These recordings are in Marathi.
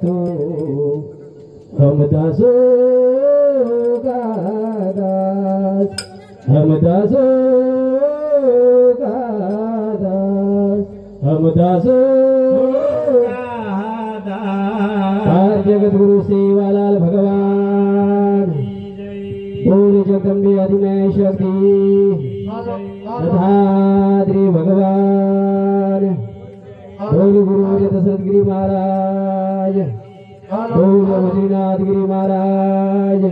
तू हम दासो का दास हम दासो का दास हम दासो जगत गुरु सेवालाल भगवान पूरी जगदम्बे आदिमय शक्ति तथाद्री भगवान बोल गुरु दशरथ गिरी महाराज बोल बद्रीनाथ गिरी महाराज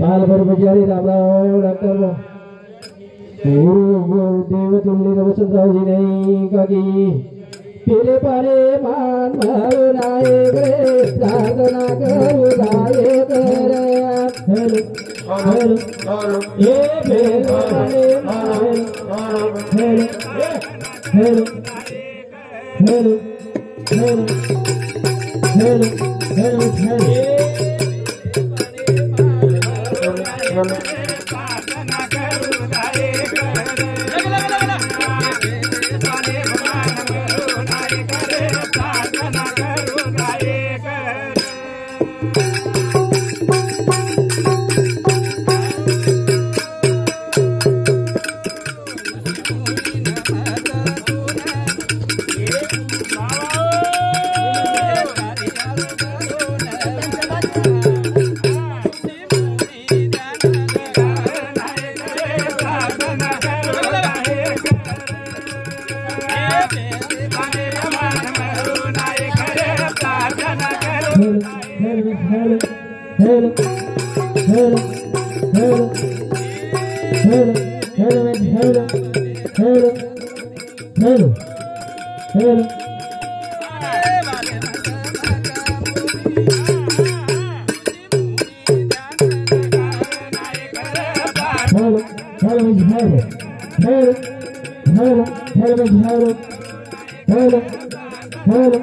बाल ब्रह्मचारी रामराव डॉक्टर गुरु देव तुमने वसंत राव जी नहीं काकी पीले पारे मान मारो नायक रे प्रार्थना करो गायक रे हेलो हेलो ये पीले पारे मान hello hello hello hello hello hello hello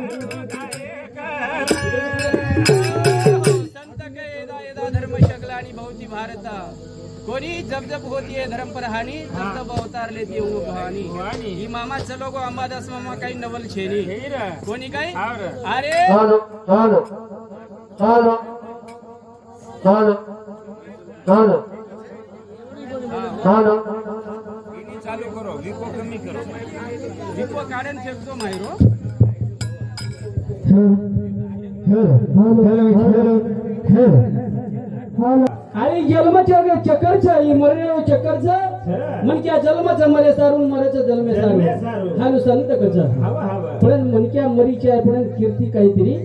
कोनी जब जब होती है धर्म पर हानि तब तब अवतार लेती है वो कहानी ही मामा चलो को अंबादास मामा काही नवल छेनी कोनी काही अरे hello hello hello hello hello hello चालू करो विको कमी करो विको काढून फेकतो माहिरो अरे जन्माच्या चक्करचा मरे चक्करचा मनक्या जन्माचा मरे सारून मरेचा जन्मे सारून हा संत कचा पण मनक्या मरीच्या पण कीर्ती काहीतरी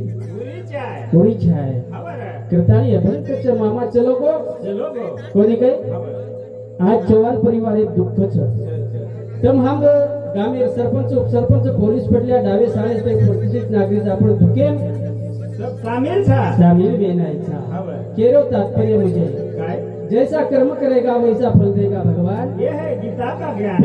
पुरीची आहे कीर्तानी आहे पण कच्चा मामा चलो को कोणी काही आज जवान परिवार एक दुःखच तम हम गामेर सरपंच उपसरपंच पोलीस पडल्या डावे साळे ते प्रतिष्ठित नागरिक आपण दुकेम सब शामिल था शामिल भी नहीं था केरो तात्पर्य मुझे जैसा कर्म करेगा वैसा फल देगा भगवान ये है गीता का ज्ञान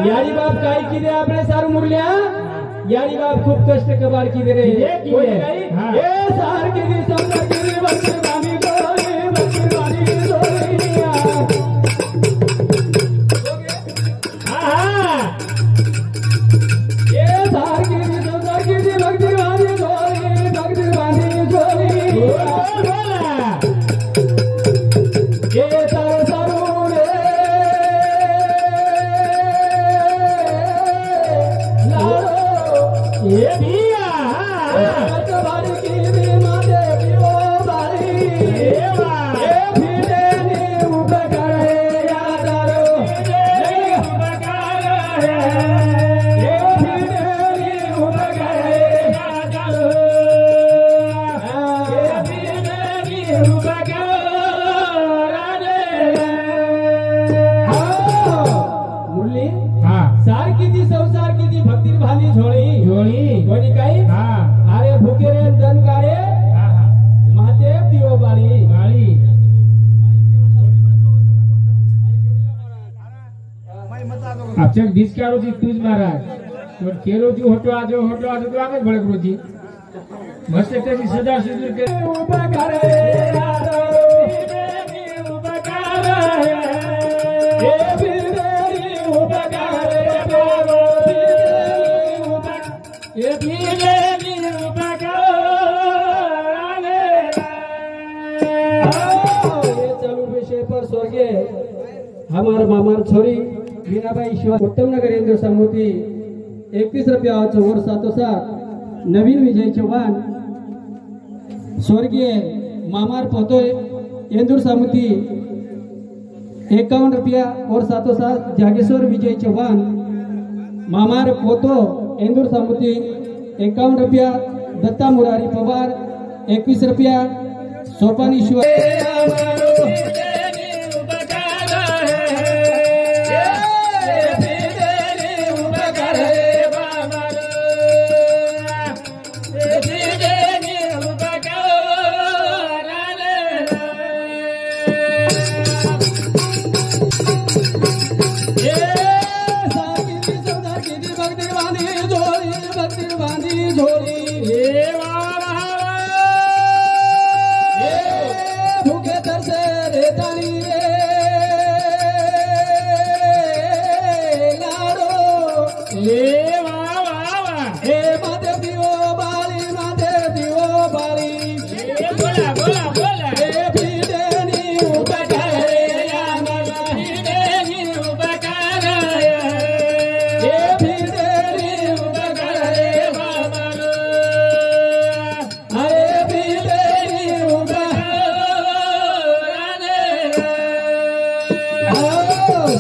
यारी बाप काय की दे आपले सारू मुरल्या यारी बाप खूप कष्ट कबाड की दे रे ये सार की दी समजा की रे बच्चे बानी गोरे बच्चे बानी गोरे हां ये सार की दी समजा की दी बच्चे बानी गोरे बच्चे बानी गोरे ये सार सारू ये बिया बारी की भी माते पियो बारी कोणी काही अरे भूके रे दन काळे महादेव दिवो बाळी आपच्या डिस्कारोची तूच महाराज पण केरोची होतो आज तो आगच भडक रोजी मस्त त्याची सदा सुधीर के उभा करे उभा करे ए बिरेरी उभा करे ए बिरेरी उभा करे ये चालू विषय पर स्वर्गीय हमार मामार छोरी मीनाबाई शिवा उत्तम नगर इंद्र समूती 31 रुपया और साथ नवीन विजय चव्हाण स्वर्गीय मामार पोतो इंदूर समिति 51 रुपया और साथ जागेश्वर विजय चव्हाण मामार पोतो इंदूर समिति 51 रुपया दत्ता मुरारी पवार 21 रुपया सोपान ईश्वर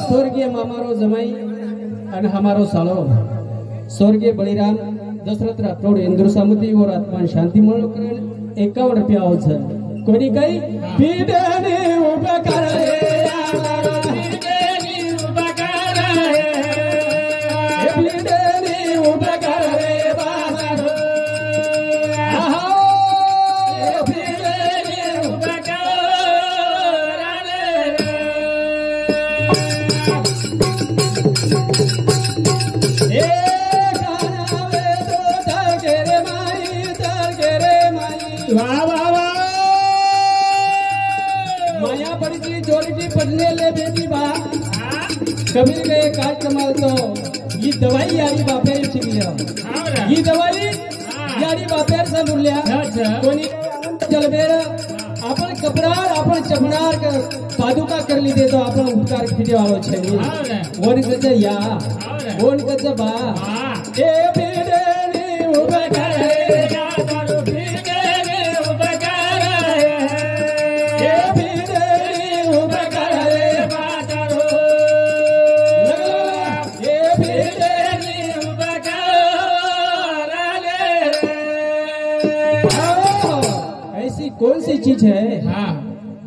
स्वर्गीय मामारो जमाई और हमारो सालो स्वर्गीय बलिराम दशरथ राठौड़ इंदुर समिति और आत्मा शांति मनोकरण 51 रुपया हो छ कोनी कई पीडने उभा करे पीडने उभा करे पीडने उभा करे बाबा आहो पीडने उभा माया पड़ी थी जोड़ी थी पढ़ने ले बेटी बा कबीर गए काज कमाल तो ये दवाई यारी बापेर छिलिया ये दवाई यारी बापेर से मुरलिया कोनी जलबेर अपन कपड़ार अपन चपनार के पादुका कर ली दे तो अपन उपकार खिजे वालो छे वोन कचे या वोन कचे बा ए बेडे नी उबे करे या तारो बेडे नी उबे करे ए बेडे नी उबे करे बा तारो ए बेडे नी उबे करे ऐसी कौन सी चीज है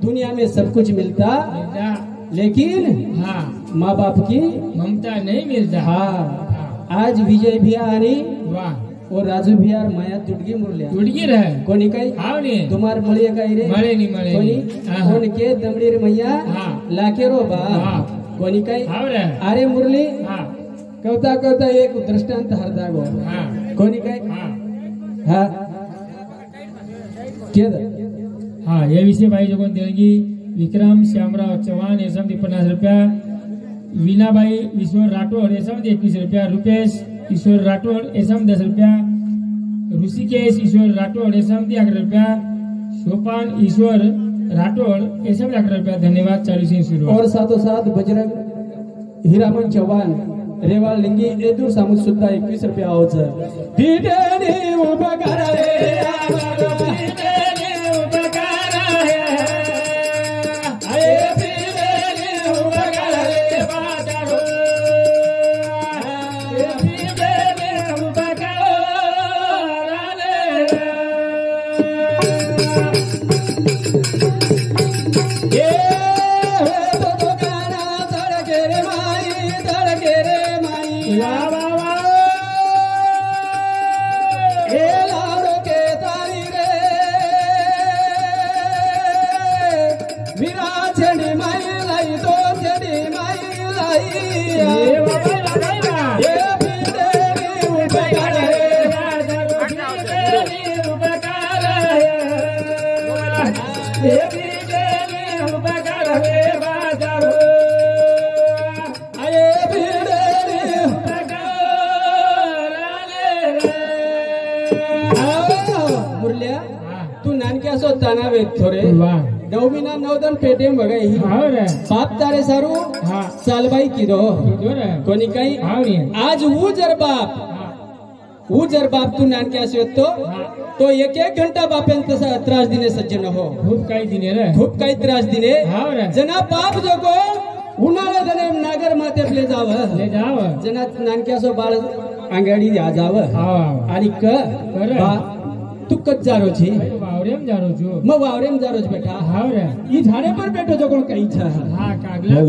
दुनिया में सब कुछ मिलता लेकिन माँ बाप की ममता नहीं मिलता। आज विजय भैया आनी और राजू भैया और माया जुटगी मुरलिया जुटगी रहे कोनी कई तुम्हार मलिए कई रे मले कोनी कोन के दमड़ी रे मैया लाके रो बा कोनी कई अरे मुरली कहता कहता एक दृष्टांत हरदा गो कोनी कई हां हाँ ये विषय भाई जो देगी विक्रम श्यामराव चौहान ये सब 50 रुपया, वीनाबाई ईश्वर राठौड़ ये सब 21 रुपया, रुपेश ईश्वर राठौड़ ये सब 10 रुपया, ऋषिकेश ईश्वर राठौड़ ये सब 11 रुपया, सोपान ईश्वर राठौड़ ये सब 11 रुपया। धन्यवाद। 40 शुरू। और साथों साथ बजरंग हीरामन चौहान रेवाल लिंगी एदूर सामुद सुद्धा 21 रुपया हो सो तनावे थोरे नवमीना नवदन पेटे बघाई बाप तारे सारू सालबाई किदो कोणी काही आज वो जर बाप तू नान क्या तो एक घंटा बापेन तसा त्रास दिने सज्जन हो खूप काही त्रास दिने जना बाप जोगो उन्हाळ्या जने नागर माते ले जाव जना नानक्या सो बाळ अंगाडी जाव आणि तू कच जारो छी वावरेम जारो छ बेटा ई झाडे पर बैठो जो कोण काही छ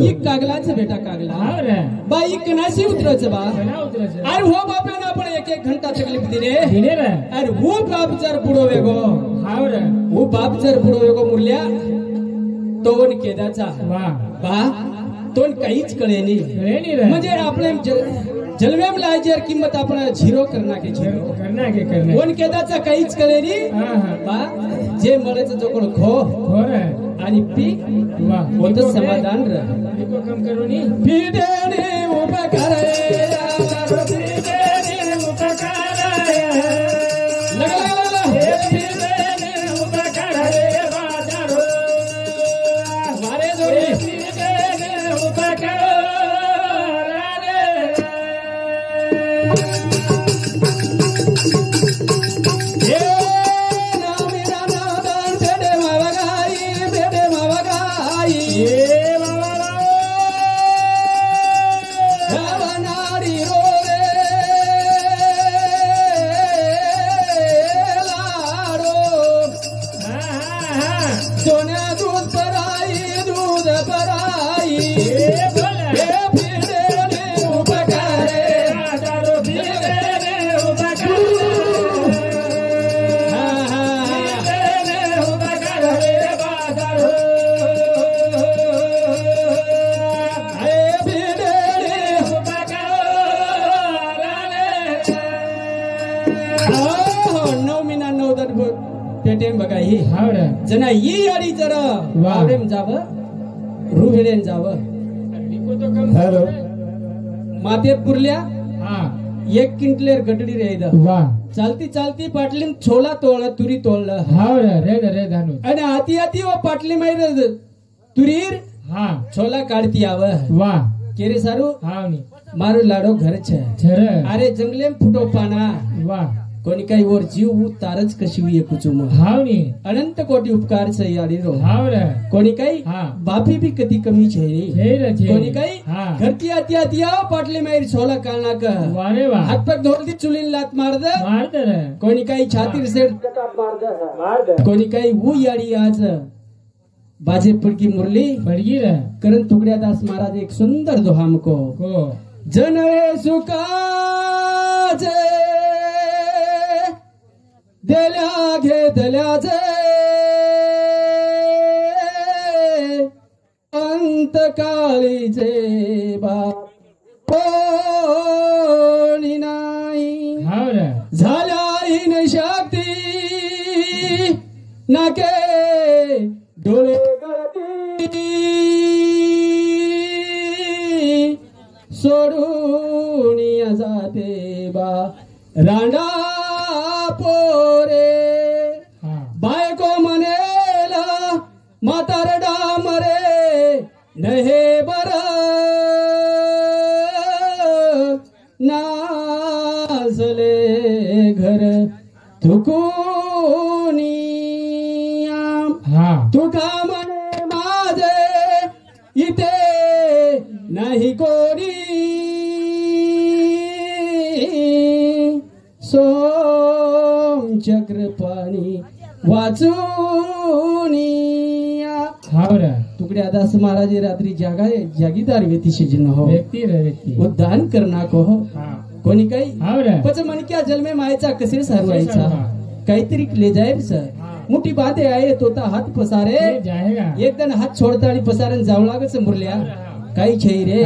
ई कागलाच बेटा कागला बा ई कनासी उतरच बा अरे हो बापे ना पण एक घंटा तकलीफ दिने अरे वो बाप जर बुडो वेगो वो बाप जर बुडो वेगो मुरल्या तो वन केदाचा बा तोन काहीच कळेनी म्हणजे आपले जलवेम लायजर किंमत आपण झिरो करना के वन केदाचा काहीच कळेनी बा जे मळेच जो कोण खो आणि पी होत समाधान र कम करूनी पी देने उपकार जना ये याडी जरा वावरेम जाव रुहेडेन जाव माते पुरल्या एक किंटलेर गडडी रेद चालती चालती पाटलीन छोला तोळला तुरी तोळलं रे धानू आणि आती आती वो पाटली माईर तुरीर छोला काढती आव केरे सारू मारू लाडो घर छ अरे जंगलेम फुटो पाना कोणी काही वर जीव तारच कशी हुई कुचुम अनंत कोटी उपकार छ याडी रो कोणी काही बापी भी कती कमी छे कोणी काही घरती आती आती आओ पाटली माईर छोला कालना का हाथ पर धोलती चुलीन लात मार दे कोणी काही छातीर से मार दे कोणी काही वो याडी आज बाजे पडकी मुरली पडगी रे करण तुकड्या दास महाराज एक सुंदर दोहा हमको जनरे सुकाजे देल्या घेतल्याचे अंत काळीचे बाप कोणी नाही झाल्याहीन शक्ती नाके डोळे गळती सोडून जाते बा रांडा पोरे बायको मनेला म्हातारडा मरे नहे बर नासले घर थुकूनिया तुका मने माझे इथे नाही कोणी चक्र पाणी वाचूनिया तुकड्या दास महाराज रात्री जागीदार व्यक्ती शिजन हो व्यक्ती उद्दान करना को कोणी काही पच मनक्या जन्मे मायचा कसे सारवायचा काहीतरी ले जाए सर मोठी बात आहे तो हात पसारे एक जण हात छोडता आणि पसारण जाऊ लागच मुरल्या काही छई रे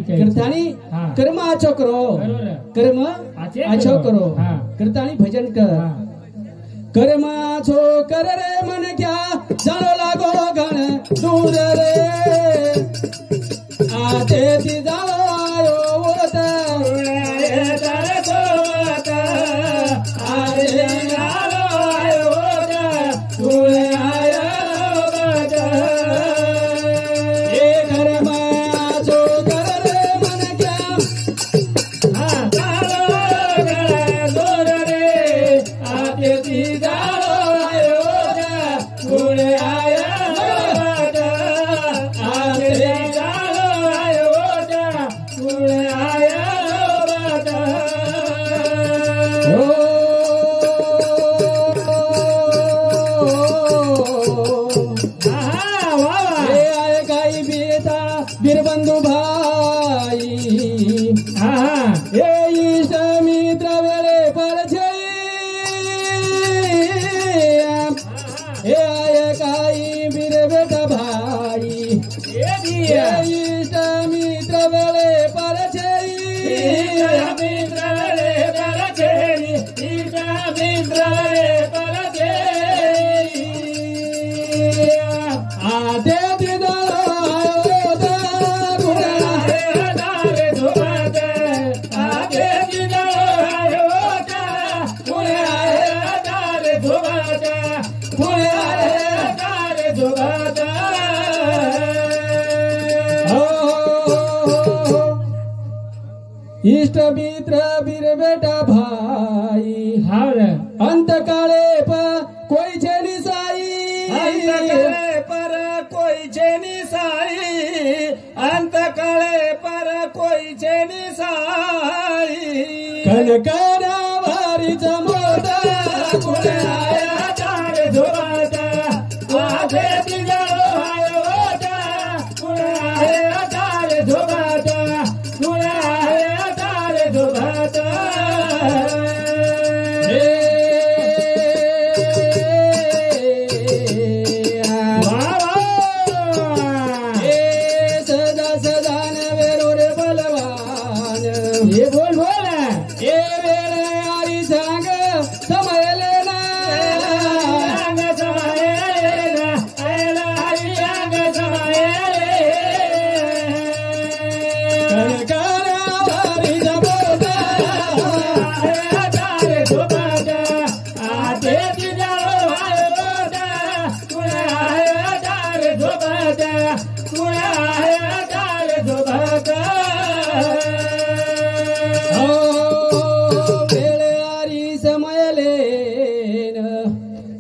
करतानी कर्म आचो करो कर्म आचो करो करतानी भजन कर कर्म आचो कर रे मन क्या जानो लागो गण दूर रे आते ती जाओ आयो वोत तारे सोत आरे जानो आयो वोत वीरबंधु भाई इष्ट मित्र वेळे पर आय काही वीर बेटा भाई इष्ट मित्र वेळे पर आदे इष्ट मित्र वीर बेटा भाई अंत काले पर कोई छेनी साई अंत काले पर कोई छेनी साई कन कना भारी जमोदा कुणे आया तार झोराता आधे दिगळो आयोता कुणे आया तार झोराता कुणे आया तार झोराता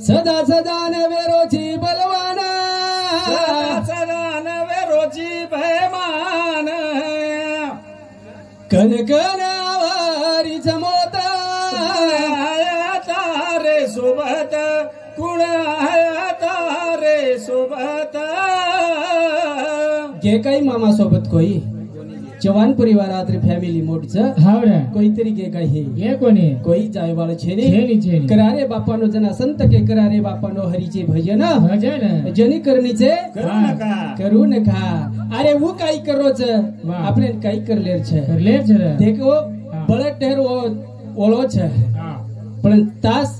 सदा सदा नवे रोची बलवाना सदा नवे रोची भयमान कन कन आवारी जमोता तारे सोबत कुण तारे सोबत गे काही मामा सोबत कोई जवान परिवारात फॅमिली मोठचं कोईतरी गे काही हे कोणी कोई जायवाळ छेने करारे बापानो जना संत के करारे बापानो हरीचे भजन जनी करणीचे करू नका अरे वो काही करोच आपले काही करलेर छे देखो बळत टेर ओळो छे पण तास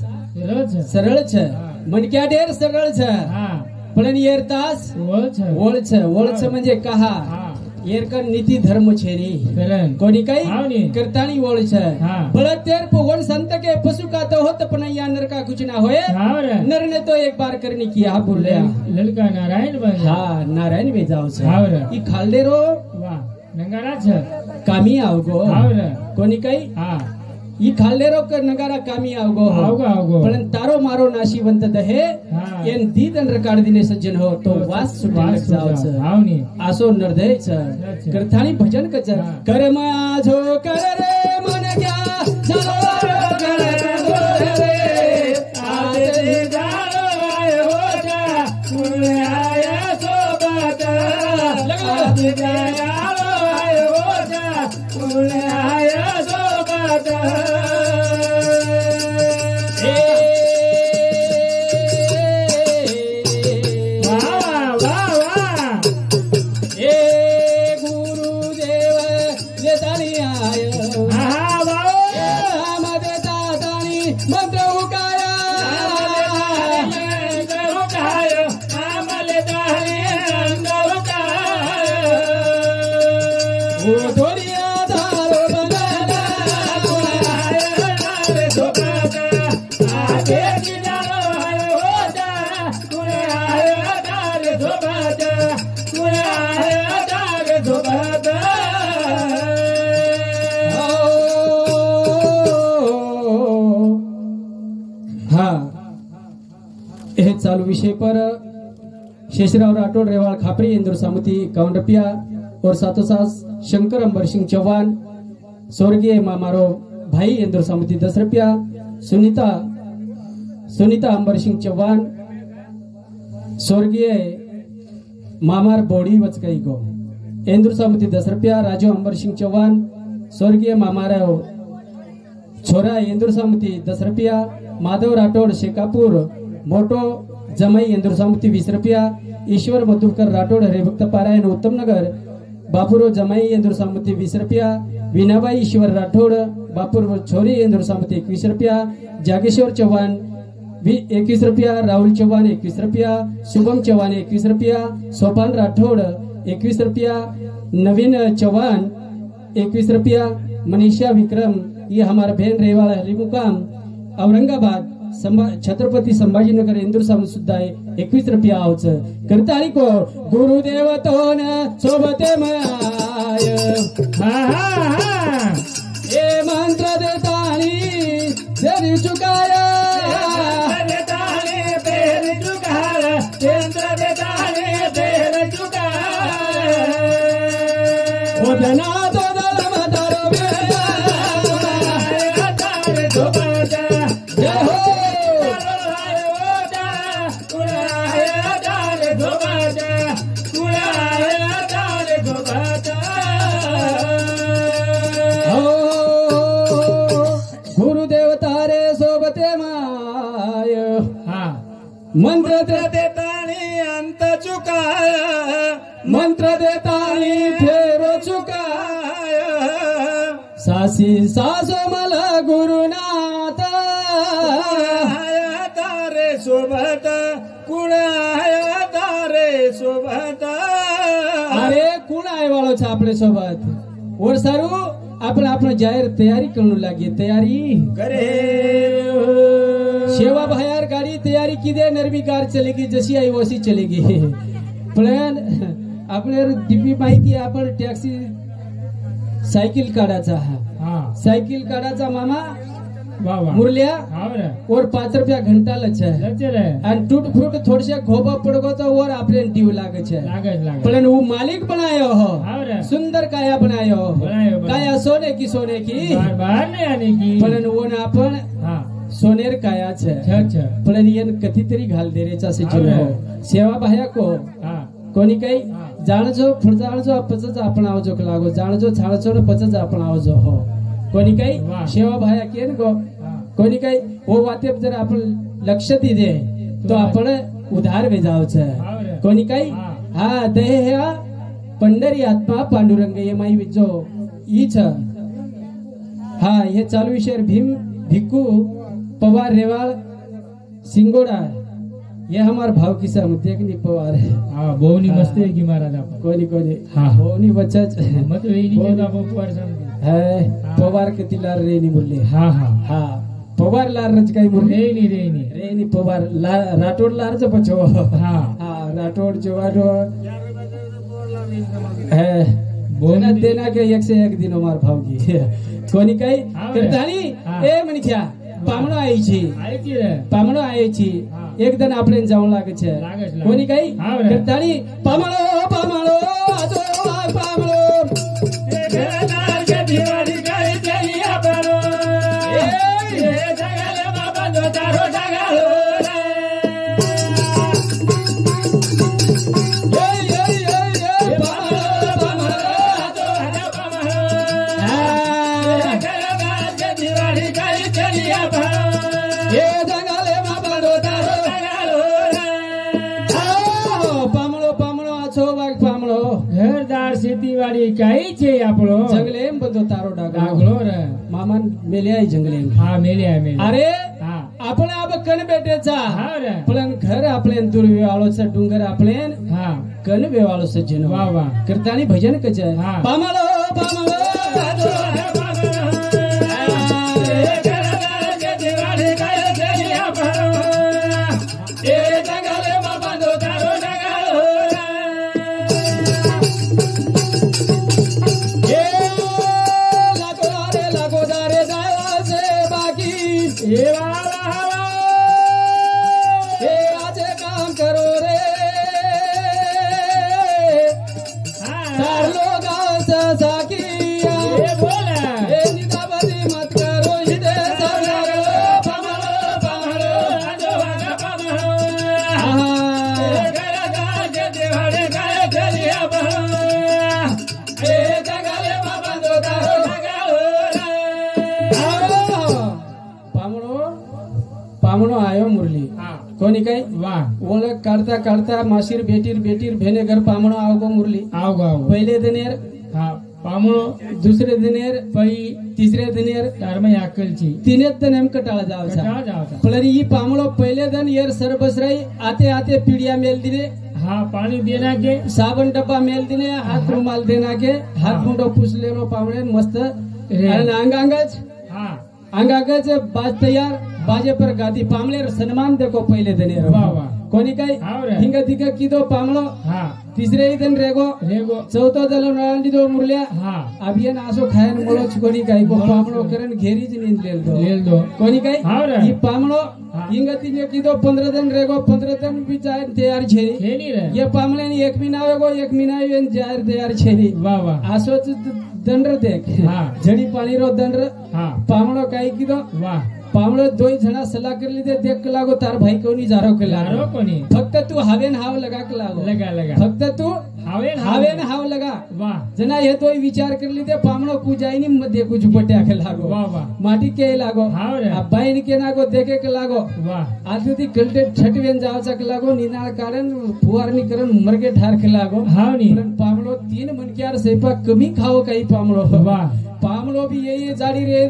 सरळ छे मनक्या ढेर सरळ छे पण येर तास ओळ छे म्हणजे कहा येरकर नीति धर्म छेरी कोणी काही करतानी ओळ छे बळत तेर पोगण संत के पशु का तो होत पण या नर का कुछ ना होए नर ने तो एक बार करने किया बोले ललका नारायण बन हां नारायण में जाओ छे ई खालदेरो वाह नंगारा छे कामी आवगो कोणी काही हां ई खालदेरो कर नगारा कामी आवगो पण तारो मारो नाशीवंत दहे एन दीदन रकाड दिने सज्जन हो तो वास सुटे जाओ छ आवनी आसो नरदय छ करथाणी भजन कच कर्म आजो कर रे मन क्या चलो कर रे आदे जानो आयो जा कुण आया सोबत आदे जानो आयो जा कुण आया सोबत चालू विषय पर शेषराव राठोड रेवाळ खापरी इंदूर सामुती 51 रुपया और साथों साथ शंकर अंबर सिंह चौहान, स्वर्गीय मामारो भाई इंदुर सामती 10 रुपया, सुनीता अंबर सिंह चौहान, स्वर्गीय मामार बोड़ी वचकई को इंदुर सामती 10 रुपया, राजू अंबर सिंह चौहान, स्वर्गीय मामारा छोरा इंदुर सामती 10 रुपया, माधव राठौड़ शेकापुर मोटो जमाई इंदुर सामती 20 रुपया, ईश्वर मधुकर राठौड़ हरिभक्त पारायण उत्तम नगर बापुरो जमाई इंदुर सामती 20 रुपया, वीणाबाई ईश्वर राठौड़ बापुर छोरी इंदुर सामती 21 रुपया, जागेश्वर चौहान 21 रुपया, राहुल चौहान 21 रुपया, शुभम चौहान 21 रुपया, सोपान राठौड़ 21 रुपया, नवीन चौहान 21 रुपया, मनीषा विक्रम ये हमारा बहन रेवाड़ा हलीमुकाम औरंगाबाद छत्रपति संभाजीनगर इंदूर सामून सुद्धा 21 रुपया आवच करताळी को गुरुदेव तो न सोबते माय ए मंत्र देतानी तेरी चुकाया मंत्र देतानी अंत चुकाय मंत्र देतानी फेरो चुकाय सासी सासो मला गुरुनाथ तारे सोबत कुणाया तारे सोबत अरे कुण आहे वाळो छ आपले सोबत और सारू आपण जाहीर तयारी करू लागे तयारी करे शेवा बाहेर गाडी तयारी की दे नरमी कार चलेगी जशी आई वशी चलेगी पण आपल्याला डीपी माहिती आपण टॅक्सी सायकल काढायचा सायकल काढायचा मामा मुरल्या और 5 रुपया घंटा लच्छे आणि टूट फूट थोडशे खोबा पडगो तो और आपले ड्यू लागे छे पण वो मालिक बनायो हो सुंदर काया बनायो काया सोने की बार नहीं आने की पण वो ना आपण सोनेर काया छे पण येन कधीतरी घाल देरेचा से चलो सेवा बाह्या को कोणी काही जाणजो फुडजाळजो पचज आपण आवजो लागो जाणजो छाळजो पचज आपण आवजो हो कोणी काही सेवा बाह्या केन गो कोणी काही वो वाते जर आपण लक्ष दे तो आपण उधार वेजाव छे कोणी काही हा देह पंढरी आत्मा पांडुरंग ये माई विजो ई छ हा हे चालू विषय भीम भिक्कू पवार रेवाड़ सिंगोड़ा ये हमारे भाव की समझते कि नहीं पवार है हाँ बोनी मस्ती है कि महाराज आप कोनी हाँ बोनी बच्चा मत वही नहीं जो आप पवार समझते है पवार के तिलार रे नहीं बोले हाँ हाँ हाँ पवार लार रच कहीं बोले रे नहीं पवार राठौड़ लार जो बचो हाँ हाँ राठौड़ जो है बोना देना के एक से एक दिन हमारे भाव की कोनी कहीं करतानी ए मनी क्या पामणो आई छी एक दिन आपले जाऊ लागे छे कोनी काही करताळी पामणो पामणो आजो पामणो ए घरदार के दिवाळी काय चली आपरो ए जगले बाबा दो तारो जगालो ए पामणो पामणो आजो हरा पामणो ए घरदार के दिवाळी काय चली आपरो ए जगले बाबा दो तारो घरदार शेतीवाड़ी काई छे आपलो जंगले में बंदो तारो डागलो रे मामा मेले आई जंगले में हाँ मेले अरे आपले अब कन बेटे चा पण घर आपले दुर्व्यवाळो छ डुंगर आपले कन बेवाळो छ जन वाह वाह करतानी भजन कच पामळो पामळो काम करो रे लोग पामणो आयो मुरली कोणी काही वाह ओळख काढता काढता माशीर बेटीर भेने घर पामणो आवगो मुरली आवगा पहिले दिनेर हा पामुळो दुसरे दिनेर पै तिसरे दिनेर तारमय अक्कलची तिनेत तर नेमकं टाळा जावचा कटाळ जावता पण ही पामळो पहिले दिन येर सर बसराई आते आते पीड़िया मेल दिने हा पाणी देना के साबन डब्बा मेल दिने हाथ रुमाल देना के हाथ मुंडो पुसले नो पामळे मस्त आणि अंगांगच हा अंगांगच बाज तयार बाजे पर गादी पामळे सन्मान देखो पहिले दिने वाह वाह कोणी काही हाव रे. हिंग दिग किदो पामळो हा तिसरे दिन रेगो रेगो चौथो दल नळंडी दो मुरल्या हा अभियान आसो खायन मोळो कोणी काही गो पामळो करन घेरीज नींद लेल दो कोणी काही हाव रे. ही पामळो हा. हिंग तिने किदो 15 दिन रेगो 15 दिन भी जाय तयार छेरी खेनी रे ये पामळे एक महीना वेगो एक महीना वेन जाय तयार छेरी वाह वाह आसोच दंड देख हा. झडी पाणी रो दंड हा पामळो काही किदो वाह पामळो दोई जणा सलाह करली दे देख लागो तार भाई कोणी जारो के लारो लागो कोणी फक्त तू हवेन हाव लगा के लागो लगा लगा फक्त तू हावे हवेन हाव लगा वाह जना हे तो विचार कर ली ते पामणो कु जाईनी मध्ये कुछ बट्या के लागो वाह वाह माटी के लागो हाव रे. अब्बाईन के नागो देखे के लागो वाह आजू ती कलटे छटवेन जावचा के लागो निनाळ काढन फुवारणी करन मरगे ठार के लागो हाव नी पण पामणो 3 मनक्यार स्वयंपाक कमी खाओ काही पामणो वाह पामणो भी ये जाडी रे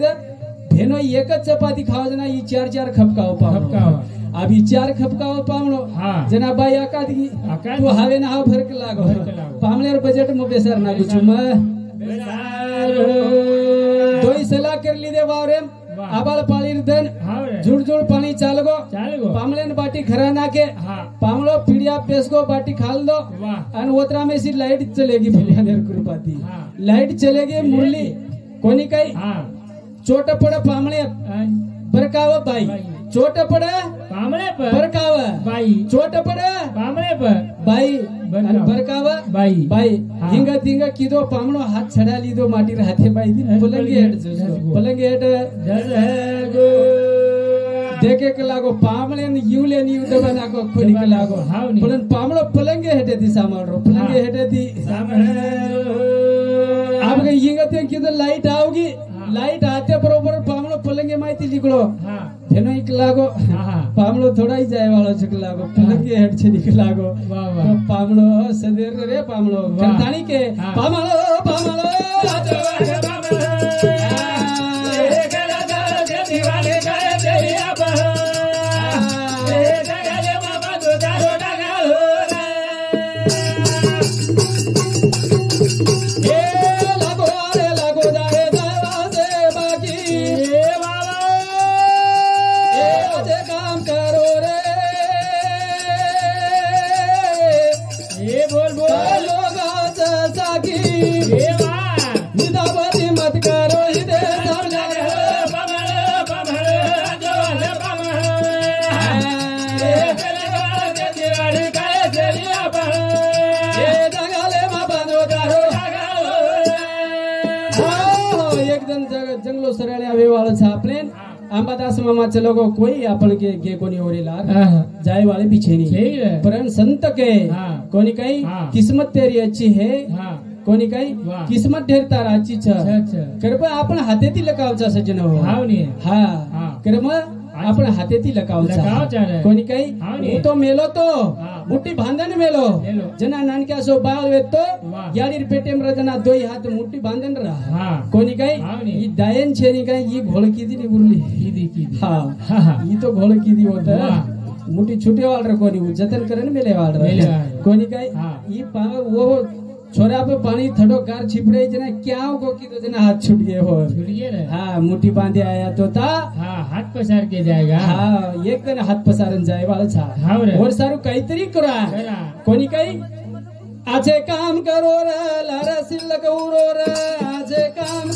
भेनो एकच चपाती खाओ जना ही 4 खपकाओ पामणो खपकाओ. अभी 4 खपकाओ पामणो हा. जना बाई आकादगी आकादगी. तू हवे ना हाव फरक लागो फरक लागो. पामलेर बजेट मो बेसर ना कुछ तोई सलाह कर ली दे वावरे वाह. आबाल पाळीर दन हाव रे जुड़ जुड़ पानी चालगो चाल गो पामलेन बाटी खरा नाके हा पामलो पीड़िया पेसगो बाटी खाल दो वाह अन ओतरा में सी लाइट चलेगी फिलियानेर कृपाती हाँ. लाइट चलेगी मुरली कोणी काही हा चोट पड पामळे बरकाव बाई बाई. चोट पड पामळे पर बरकाव बाई चोट पड पामळे पर बाई बरकाव. बरकाव बाई बाई हाँ. हिंग तिंग किदो पामणो हाथ छडा लीदो माटी हाथे बाई दी पलंगी हेड जसो पलंगी हेड जस है गो देखे के लागो पामळे न युले नि उदबा नाको खोनी के लागो हाव नी. पण पामळो पलंगी हेटे दी सामाळरो पलंगी हाँ. हेटे दी सामने अब हिंग ते किदो लाइट आवगी लाइट आते बरोबर पामळो पलंगी माहिती लिकलो हा फेनो एक लागो हा पामळो थोड़ा ही जाय वाळो छक लागो पलंगी हेड छे निक लागो वाह तो वाह पामळो सदेर रे पामळो वाह. कंटाणी के हाँ. पामळो पामळो जंगलो सरळे आवे वाळो छापले अंबादास मामा चलो गो कोई अपन के गे कोनी ओरेला जाए वाले पीछे नहीं परन संत के हाँ. कोनी कही हाँ. किस्मत तेरी अच्छी है हा कोणी काही वाह. किस्मत ढेर तारा अच्छी छ अच्छा कृपा आपण हातेती लकावचा सज्जन हो हाव नी हा हा. कर्म आपण हातेती लकावचा लकावचा रे. कोणी काही हाव नी. હું તો મેલો તો હા. મુઠ્ઠી બાંધન મેલો મેલો. जना नानक्या सो बाळ वेतो वाह. याडीर पेटेम रजना दोई हात मुठ्ठी बांधन रा हा कोणी काही हाव नी. ही दायन छेनी काही ही घोळ किती नी उरली किदी किदी हा हा हा ही तो घोळ किती होत वाह. मुठी छुटे वाल रे कोणी जतन करे मेले वाल रे मेले वाल. कोणी काही हा. ही वो छोरा पे पानी थड़ो कार छिपड़े जना क्या को की तो जना हाथ छूट गए हो छूट गए रे हाँ मुट्ठी बांधे आया तो था हाँ हाथ पसार के जाएगा हाँ एक दिन हाथ पसारन जाए वाला था हाव रे और सारू काहीतरी करा करा. कोणी काही आजे काम करो रे लारा सिल्लक उरो रे आजे काम